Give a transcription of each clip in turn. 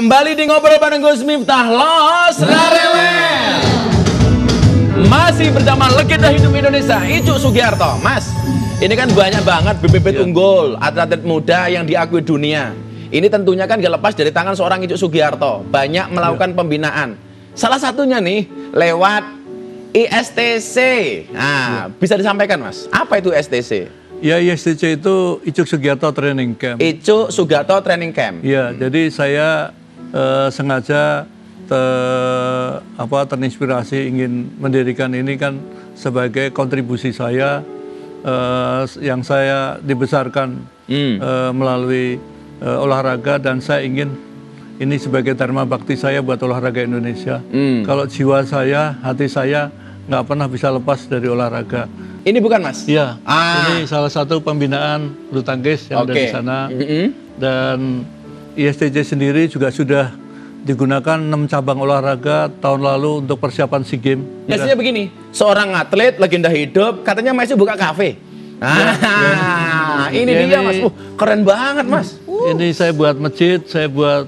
Kembali di ngobrol bareng Gus Miftah Los Rarewel. Masih bersama legenda hidup Indonesia Icuk Sugiarto. Mas, ini kan banyak banget bibit-bibit unggul, atlet-atlet muda yang diakui dunia. Ini tentunya kan gak lepas dari tangan seorang Icuk Sugiarto. Banyak melakukan pembinaan. Salah satunya nih lewat ISTC. Nah, bisa disampaikan Mas, apa itu ISTC? Ya, ISTC itu Icuk Sugiarto Training Camp. Icuk Sugiarto Training Camp. Ya, jadi saya sengaja terinspirasi ingin mendirikan ini kan sebagai kontribusi saya yang saya dibesarkan melalui olahraga, dan saya ingin ini sebagai dharma bakti saya buat olahraga Indonesia. Kalau jiwa saya, hati saya nggak pernah bisa lepas dari olahraga. Ini bukan Mas? Iya, ini salah satu pembinaan bulu tangkis yang ada di sana. Dan ISTC sendiri juga sudah digunakan 6 cabang olahraga tahun lalu untuk persiapan SEA Games. Biasanya begini, seorang atlet legenda hidup katanya masih buka kafe. Ini dia Mas, keren banget Mas. Ini saya buat masjid, saya buat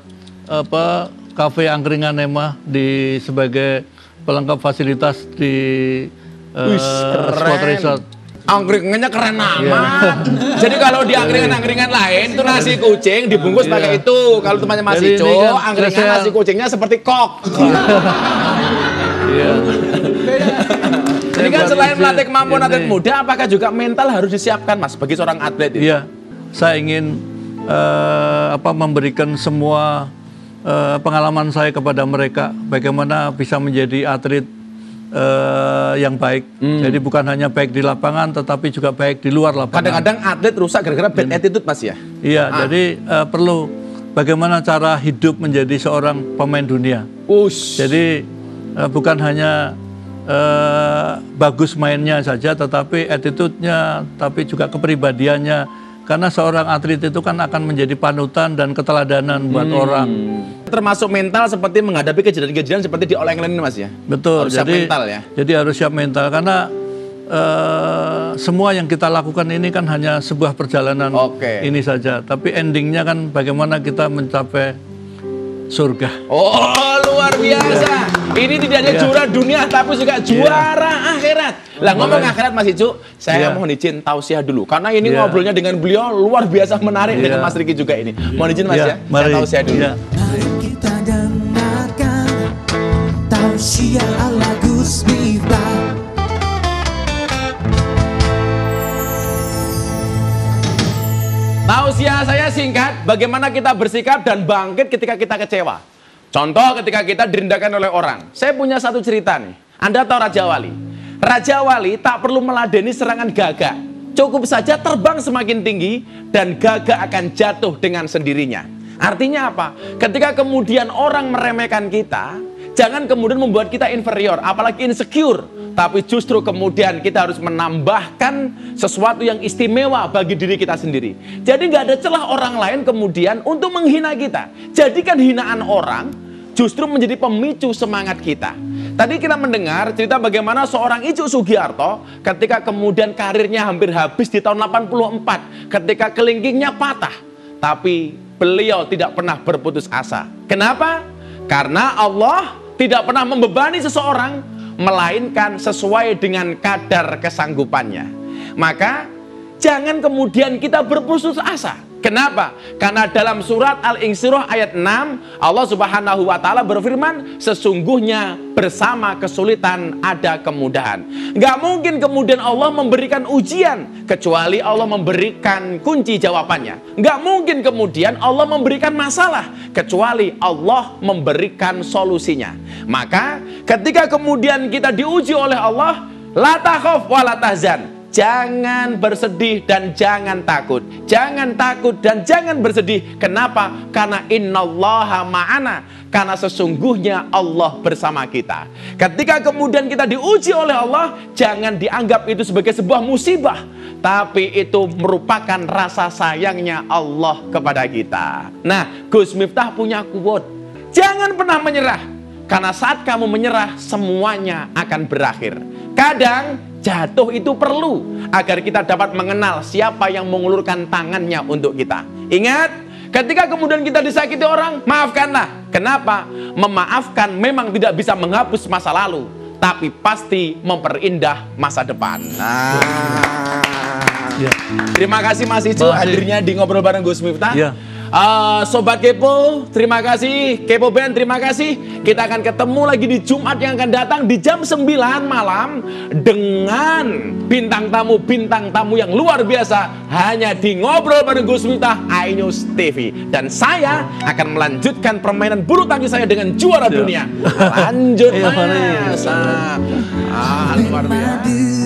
kafe angkringan Emah di sebagai pelengkap fasilitas di spot resort. Angkringannya keren amat. Jadi kalau di angkringan-angkringan lain itu nasi kucing dibungkus pakai itu. Kalau temannya Mas Icuk, kan angkringan nasi kucingnya seperti kok. Jadi kan selain melatih kemampuan atlet muda, apakah juga mental harus disiapkan Mas bagi seorang atlet itu? Iya, saya ingin memberikan semua pengalaman saya kepada mereka, bagaimana bisa menjadi atlet yang baik. Jadi bukan hanya baik di lapangan, tetapi juga baik di luar lapangan. Kadang-kadang atlet rusak gara-gara bad attitude Mas ya? Iya, jadi perlu bagaimana cara hidup menjadi seorang pemain dunia. Jadi bukan hanya bagus mainnya saja, tetapi attitude-nya, tapi juga kepribadiannya. Karena seorang atlet itu kan akan menjadi panutan dan keteladanan buat orang. Termasuk mental seperti menghadapi kejadian-kejadian seperti di All England ini Mas ya? Betul. Harus siap mental ya? Jadi harus siap mental, karena semua yang kita lakukan ini kan hanya sebuah perjalanan ini saja. Tapi endingnya kan bagaimana kita mencapai surga. Oh, luar biasa. Ini tidak hanya juara dunia, tapi juga juara akhirat. Lah ngomong akhirat Mas Icuk, saya mohon izin tausiah dulu. Karena ini ngobrolnya dengan beliau luar biasa menarik dengan Mas Riki juga ini. Mohon izin Mas ya, saya tausiah dulu. Mari kita dengarkan tausiah ala Gus Miftah. Tausiah saya singkat, bagaimana kita bersikap dan bangkit ketika kita kecewa. Contoh ketika kita direndahkan oleh orang. Saya punya satu cerita nih. Anda tahu Raja Wali? Raja Wali tak perlu meladeni serangan gagak. Cukup saja terbang semakin tinggi dan gagak akan jatuh dengan sendirinya. Artinya apa? Ketika kemudian orang meremehkan kita, jangan kemudian membuat kita inferior, apalagi insecure. Tapi justru kemudian kita harus menambahkan sesuatu yang istimewa bagi diri kita sendiri. Jadi nggak ada celah orang lain kemudian untuk menghina kita. Jadikan hinaan orang justru menjadi pemicu semangat kita. Tadi kita mendengar cerita bagaimana seorang Icuk Sugiarto ketika kemudian karirnya hampir habis di tahun 84. Ketika kelingkingnya patah. Tapi beliau tidak pernah berputus asa. Kenapa? Karena Allah tidak pernah membebani seseorang, melainkan sesuai dengan kadar kesanggupannya. Maka jangan kemudian kita berputus asa. Kenapa? Karena dalam surat Al-Insyirah ayat 6 Allah Subhanahu wa Ta'ala berfirman, sesungguhnya bersama kesulitan ada kemudahan. Gak mungkin kemudian Allah memberikan ujian kecuali Allah memberikan kunci jawabannya. Gak mungkin kemudian Allah memberikan masalah kecuali Allah memberikan solusinya. Maka ketika kemudian kita diuji oleh Allah, la takhaf wa la tahzan. Jangan bersedih dan jangan takut. Jangan takut dan jangan bersedih. Kenapa? Karena innallaha ma'ana. Karena sesungguhnya Allah bersama kita. Ketika kemudian kita diuji oleh Allah, jangan dianggap itu sebagai sebuah musibah, tapi itu merupakan rasa sayangnya Allah kepada kita. Nah, Gus Miftah punya quote, jangan pernah menyerah. Karena saat kamu menyerah, semuanya akan berakhir. Kadang jatuh itu perlu agar kita dapat mengenal siapa yang mengulurkan tangannya untuk kita. Ingat, Ketika kemudian kita disakiti orang, maafkanlah. Kenapa? Memaafkan memang tidak bisa menghapus masa lalu, tapi pasti memperindah masa depan. Ya. Terima kasih Mas Icu hadirnya di Ngobrol Bareng Gus Miftah. Ya. Sobat Kepo, terima kasih. Kepo Band, terima kasih. Kita akan ketemu lagi di Jumat yang akan datang di jam 9 malam dengan bintang tamu yang luar biasa hanya di Ngobrol Bareng Gus Miftah iNews TV. Dan saya akan melanjutkan permainan bulu tangkis saya dengan juara dunia. Lanjut Mas. Luar biasa.